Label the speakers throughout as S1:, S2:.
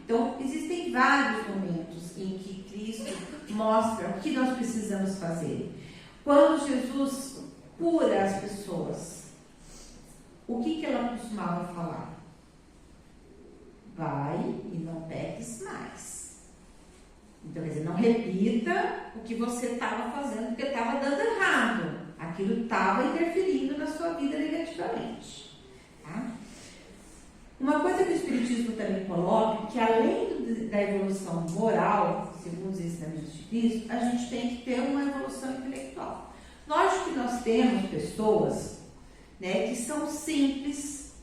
S1: Então, existem vários momentos em que Cristo mostra o que nós precisamos fazer. Quando Jesus cura as pessoas, o que ela costumava falar? Vai e não peques mais. Então, quer dizer, não repita o que você estava fazendo, porque estava dando errado. Aquilo estava interferindo na sua vida negativamente. Tá? Uma coisa que o Espiritismo também coloca, que além da evolução moral, segundo os ensinamentos de Cristo, a gente tem que ter uma evolução intelectual. Lógico que nós temos pessoas, né, que são simples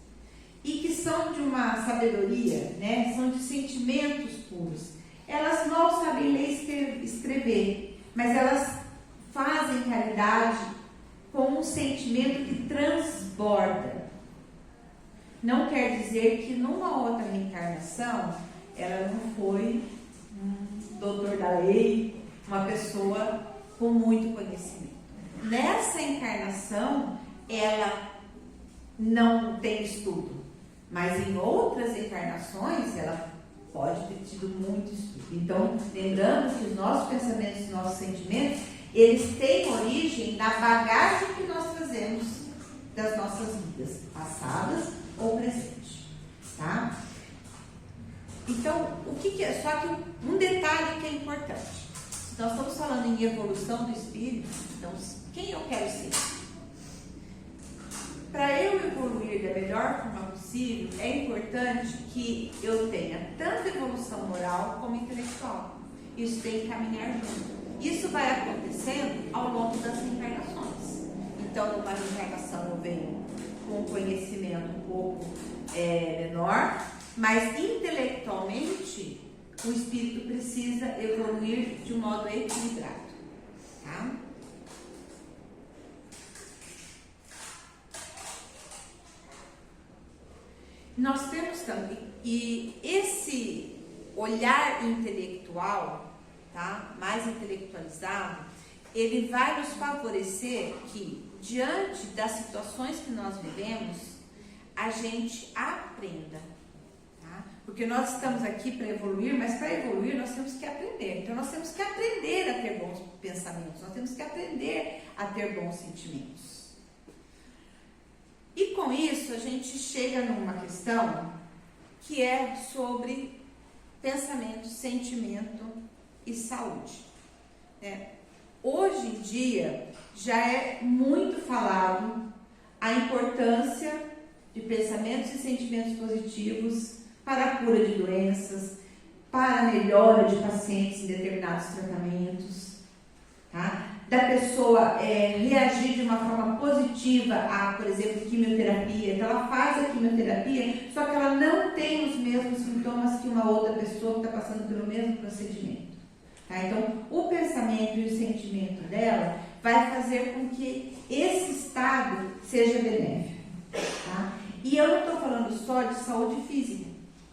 S1: e que são de uma sabedoria, né, são de sentimentos puros. Elas mal sabem ler e escrever, mas elas fazem caridade com um sentimento que transborda. Não quer dizer que numa outra reencarnação ela não foi um doutor da lei, uma pessoa com muito conhecimento. Nessa encarnação ela não tem estudo, mas em outras encarnações ela pode ter tido muito estudo. Então, lembrando que os nossos pensamentos, os nossos sentimentos, eles têm origem na bagagem que nós trazemos das nossas vidas, passadas ou presentes, tá? Então, o que é? Só que um detalhe que é importante. Nós estamos falando em evolução do espírito, então, quem eu quero ser? Para eu evoluir da melhor forma possível, é importante que eu tenha tanto evolução moral como intelectual. Isso tem que caminhar junto. Isso vai acontecendo ao longo das reencarnações. Então, numa reencarnação eu venho com um conhecimento um pouco menor, mas intelectualmente o espírito precisa evoluir de um modo equilibrado. Tá? Nós temos também, e esse olhar intelectual, tá, mais intelectualizado, ele vai nos favorecer que, diante das situações que nós vivemos, a gente aprenda. Tá? Porque nós estamos aqui para evoluir, mas para evoluir nós temos que aprender. Então nós temos que aprender a ter bons pensamentos, nós temos que aprender a ter bons sentimentos. E com isso a gente chega numa questão que é sobre pensamento, sentimento e saúde. Hoje em dia já é muito falado a importância de pensamentos e sentimentos positivos para a cura de doenças, para a melhora de pacientes em determinados tratamentos, tá? Da pessoa reagir de uma forma positiva a, por exemplo, quimioterapia. Então ela faz a quimioterapia, só que ela não tem os mesmos sintomas que uma outra pessoa que está passando pelo mesmo procedimento. Tá? Então o pensamento e o sentimento dela vai fazer com que esse estado seja benéfico. Tá? E eu não estou falando só de saúde física.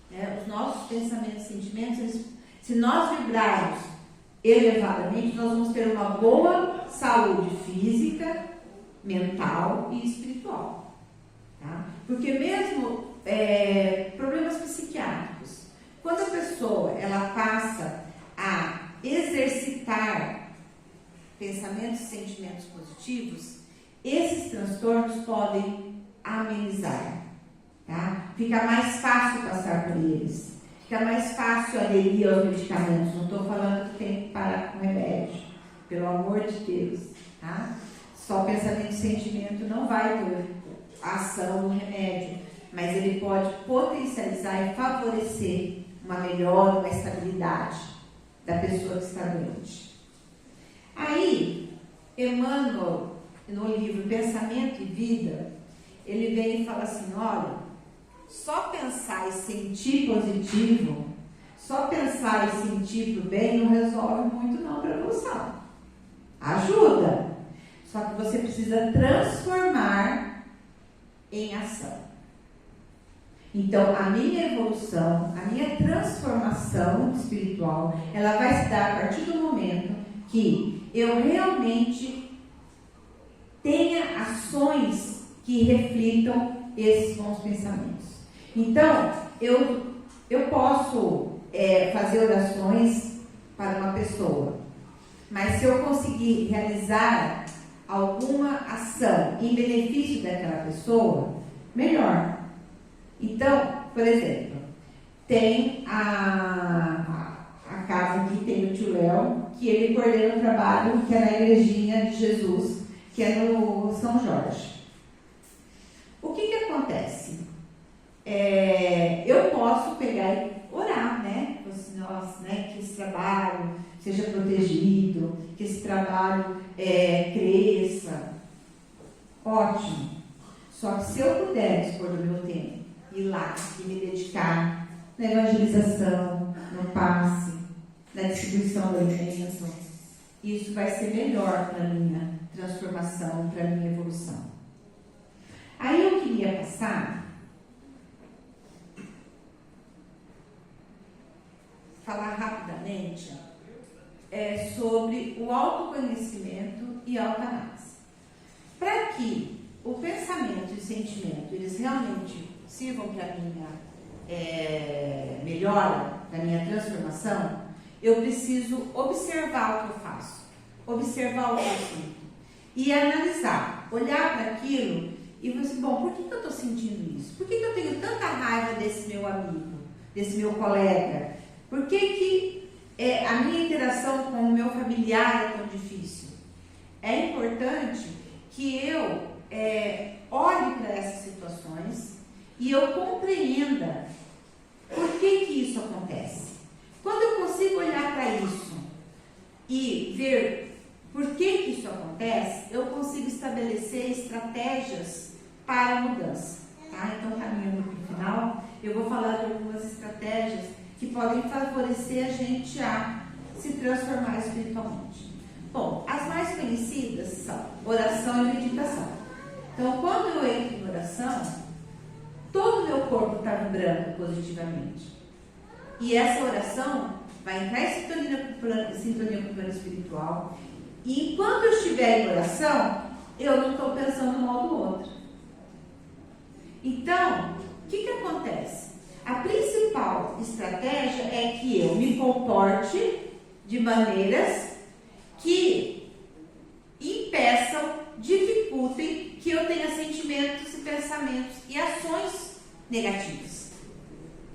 S1: Né? Os nossos pensamentos e sentimentos, se nós vibrarmos elevadamente, nós vamos ter uma boa saúde física, mental e espiritual. Tá? Porque mesmo problemas psiquiátricos, quando a pessoa ela passa a exercitar pensamentos e sentimentos positivos, esses transtornos podem amenizar. Tá? Fica mais fácil passar por eles. Fica mais fácil aderir aos medicamentos. Não estou falando que tem que parar com remédio. Pelo amor de Deus. Tá? Só pensamento e sentimento não vai ter ação do remédio. Mas ele pode potencializar e favorecer uma melhora, uma estabilidade da pessoa que está doente. Aí, Emmanuel, no livro Pensamento e Vida, ele vem e fala assim, olha, só pensar e sentir positivo, só pensar e sentir pro bem não resolve muito não para a evolução. Ajuda. Só que você precisa transformar em ação. Então, a minha evolução, a minha transformação espiritual, ela vai se dar a partir do momento que eu realmente tenha ações que reflitam esses bons pensamentos. Então, eu posso fazer orações para uma pessoa, mas se eu conseguir realizar alguma ação em benefício daquela pessoa, melhor. Então, por exemplo, tem a casa aqui, tem o tio Léo, que ele coordena um trabalho que é na Igrejinha de Jesus, que é no São Jorge. O que acontece? Eu posso pegar e orar, né? Nossa, né? Que esse trabalho seja protegido, que esse trabalho cresça. Ótimo. Só que se eu puder dispor do meu tempo, ir lá e me dedicar na evangelização, no passe, na distribuição do alimento, isso vai ser melhor para a minha transformação, para a minha evolução. Aí eu queria falar rapidamente sobre o autoconhecimento e autoanálise. Para que o pensamento e o sentimento eles realmente sirvam para a minha melhora, para a minha transformação, eu preciso observar o que eu faço, observar o que eu sinto e analisar, olhar para aquilo e falar assim, bom, por que eu estou sentindo isso? Por que eu tenho tanta raiva desse meu amigo, desse meu colega? Por que a minha interação com o meu familiar é tão difícil? É importante que eu olhe para essas situações e eu compreenda por que isso acontece. Quando eu consigo olhar para isso e ver por que isso acontece, eu consigo estabelecer estratégias para a mudança. Tá? Então, caminhando para o final, eu vou falar de algumas estratégias que podem favorecer a gente a se transformar espiritualmente. Bom, as mais conhecidas são oração e meditação. Então, quando eu entro em oração, todo o meu corpo está vibrando positivamente. E essa oração vai entrar em sintonia com o plano espiritual. E enquanto eu estiver em oração, eu não estou pensando mal do outro. Então, o que acontece? A principal estratégia é que eu me comporte de maneiras que impeçam, dificultem que eu tenha sentimentos e pensamentos e ações negativas.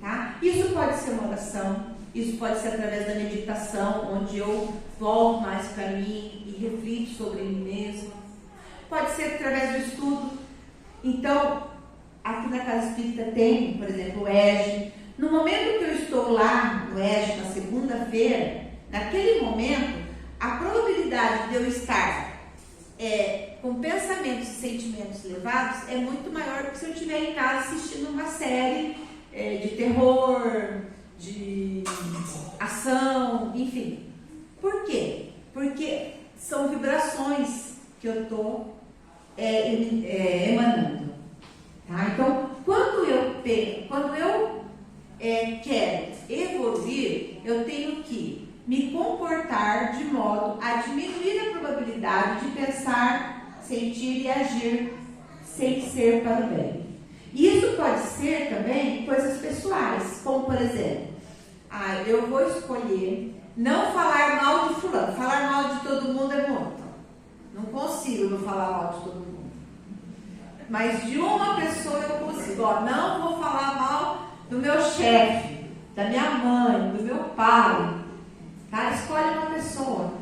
S1: Tá? Isso pode ser uma oração, isso pode ser através da meditação, onde eu volto mais para mim e reflito sobre mim mesma. Pode ser através do estudo. Então, aqui na Casa Espírita tem, por exemplo, o EJE. No momento que eu estou lá no EJE, na segunda-feira, naquele momento, a probabilidade de eu estar com pensamentos e sentimentos elevados é muito maior do que se eu estiver em casa assistindo uma série de terror, de ação, enfim. Por quê? Porque são vibrações que eu estou emanando. Tá? Então, quando eu quero evoluir, eu tenho que me comportar de modo a diminuir a probabilidade de pensar, sentir e agir sem ser para o bem. Isso pode ser também coisas pessoais, como por exemplo, eu vou escolher não falar mal de fulano. Falar mal de todo mundo é muito. Não consigo não falar mal de todo mundo. Mas de uma pessoa eu consigo. Não vou falar mal do meu chefe, da minha mãe, do meu pai. Tá? Escolhe uma pessoa.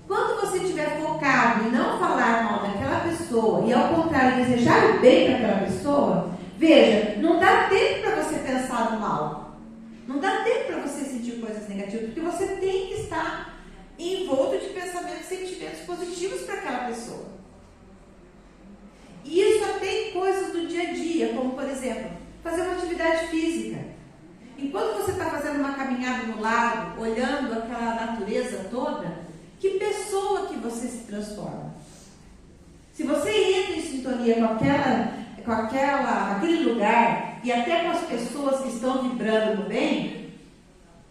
S1: Quando você estiver focado em não falar mal daquela pessoa e ao contrário desejar o bem para aquela pessoa, veja, não dá tempo para você pensar no mal. Não dá tempo para você sentir coisas negativas, porque você tem que estar envolto de pensamentos e sentimentos positivos para aquela pessoa. E isso até em coisas do dia a dia, como por exemplo, fazer uma atividade física. Enquanto você está fazendo uma caminhada no lago, olhando aquela natureza toda, que pessoa que você se transforma? Se você entra em sintonia com aquele lugar e até com as pessoas que estão vibrando no bem,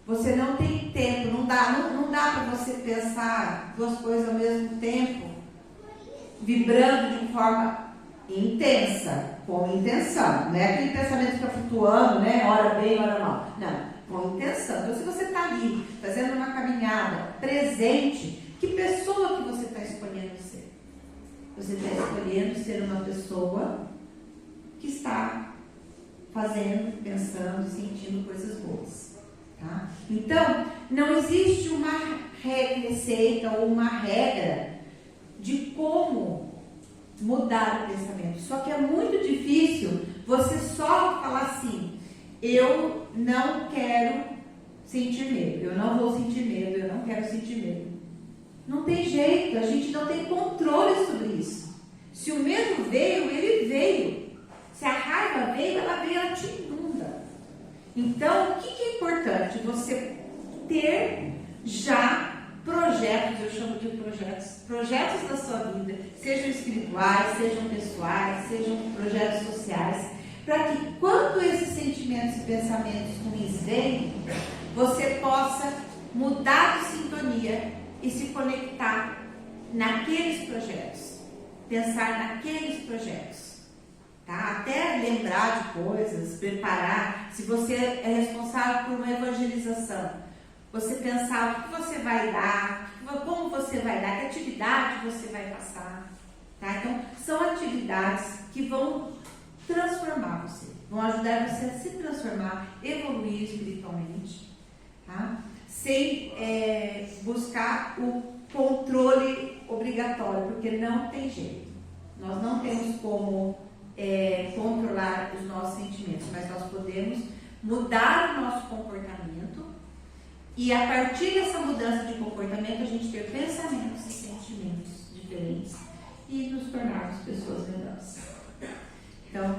S1: você não tem tempo, não dá para você pensar duas coisas ao mesmo tempo, vibrando de forma intensa, com intenção, não é aquele pensamento que fica flutuando, né? Hora bem, hora mal. Não, com intenção. presente, que pessoa que você está escolhendo ser? Você está escolhendo ser uma pessoa que está fazendo, pensando, sentindo coisas boas. Tá? Então, não existe uma receita ou uma regra de como mudar o pensamento. Só que é muito difícil você só falar assim: eu não quero sentir medo, eu não vou sentir medo, eu não quero sentir medo. Não tem jeito, a gente não tem controle sobre isso. Se o medo veio, ele veio. Se a raiva veio, ela te inunda. Então, o que é importante? Você ter já projetos, eu chamo de projetos da sua vida, sejam espirituais, sejam pessoais, sejam projetos sociais, para que quando esses sentimentos e pensamentos ruins vêm, você possa mudar de sintonia e se conectar naqueles projetos, pensar naqueles projetos, tá? Até lembrar de coisas, preparar. Se você é responsável por uma evangelização, você pensar o que você vai dar, como você vai dar, que atividade você vai passar, tá? Então, são atividades que vão transformar você, vão ajudar você a se transformar, evoluir espiritualmente, tá? Sem buscar o controle obrigatório, porque não tem jeito. Nós não temos como controlar os nossos sentimentos, mas nós podemos mudar o nosso comportamento e a partir dessa mudança de comportamento a gente ter pensamentos e sentimentos diferentes e nos tornarmos pessoas melhores. Então,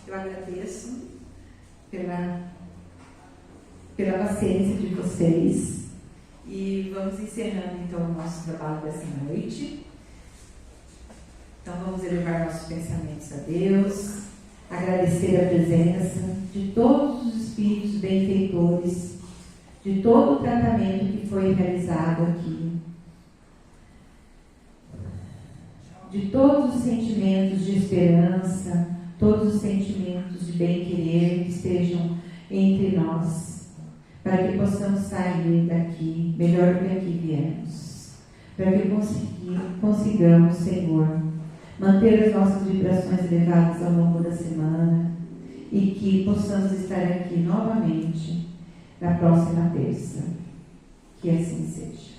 S1: eu agradeço pela paciência de vocês e vamos encerrando então o nosso trabalho dessa noite. Então vamos elevar nossos pensamentos a Deus, agradecer a presença de todos os espíritos benfeitores, de todo o tratamento que foi realizado aqui, de todos os sentimentos de esperança, todos os sentimentos de bem-querer que estejam entre nós, para que possamos sair daqui melhor do que aqui viemos, para que consigamos, Senhor, manter as nossas vibrações elevadas ao longo da semana e que possamos estar aqui novamente na próxima terça. Que assim seja.